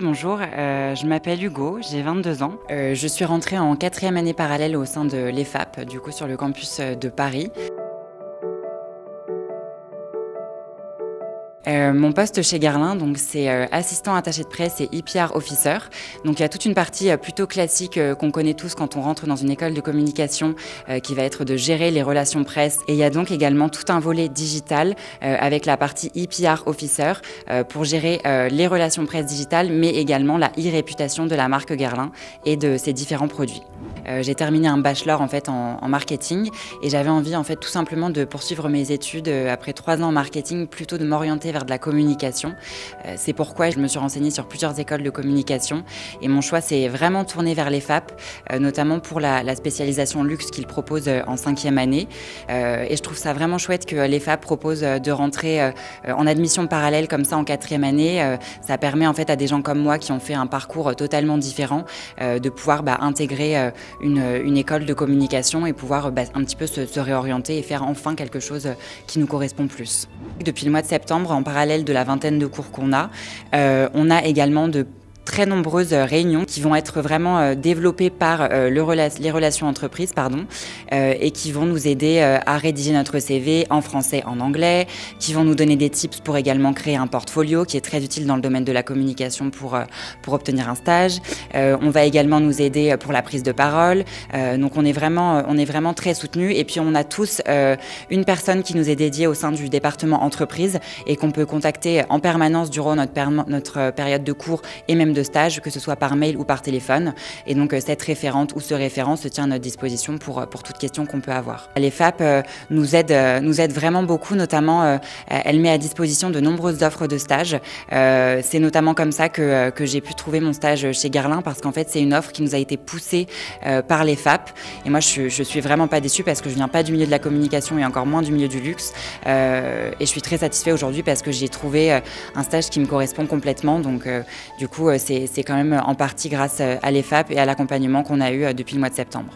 Bonjour, je m'appelle Hugo, j'ai 22 ans. Je suis rentrée en 4e année parallèle au sein de l'EFAP, du coup sur le campus de Paris. Mon poste chez Guerlain, donc c'est assistant attaché de presse et EPR officer. Donc il y a toute une partie plutôt classique qu'on connaît tous quand on rentre dans une école de communication qui va être de gérer les relations presse. Et il y a donc également tout un volet digital avec la partie EPR officer pour gérer les relations presse digitales, mais également la e-réputation de la marque Guerlain et de ses différents produits. J'ai terminé un bachelor en fait en marketing et j'avais envie en fait tout simplement de poursuivre mes études après 3 ans en marketing, plutôt de m'orienter vers de la communication. C'est pourquoi je me suis renseignée sur plusieurs écoles de communication et mon choix s'est vraiment tourné vers l'EFAP, notamment pour la spécialisation luxe qu'ils proposent en 5e année. Et je trouve ça vraiment chouette que l'EFAP propose de rentrer en admission parallèle comme ça en 4e année. Ça permet en fait à des gens comme moi qui ont fait un parcours totalement différent de pouvoir intégrer une école de communication et pouvoir un petit peu se réorienter et faire enfin quelque chose qui nous correspond plus. Depuis le mois de septembre, en parallèle de la vingtaine de cours qu'on a, on a également de très nombreuses réunions qui vont être vraiment développées par les relations entreprises et qui vont nous aider à rédiger notre CV en français, en anglais, qui vont nous donner des tips pour également créer un portfolio qui est très utile dans le domaine de la communication pour obtenir un stage. On va également nous aider pour la prise de parole. Donc on est vraiment très soutenus. Et puis on a tous une personne qui nous est dédiée au sein du département entreprise et qu'on peut contacter en permanence durant notre période de cours et même de stage, que ce soit par mail ou par téléphone. Et donc cette référente ou ce référent se tient à notre disposition pour toute question qu'on peut avoir. L'EFAP nous aide vraiment beaucoup, notamment elle met à disposition de nombreuses offres de stage. C'est notamment comme ça que j'ai pu trouver mon stage chez Guerlain, parce qu'en fait c'est une offre qui nous a été poussée par l'EFAP. Et moi je suis vraiment pas déçue parce que je viens pas du milieu de la communication et encore moins du milieu du luxe. Et je suis très satisfaite aujourd'hui parce que j'ai trouvé un stage qui me correspond complètement. Donc du coup c'est quand même en partie grâce à l'EFAP et à l'accompagnement qu'on a eu depuis le mois de septembre.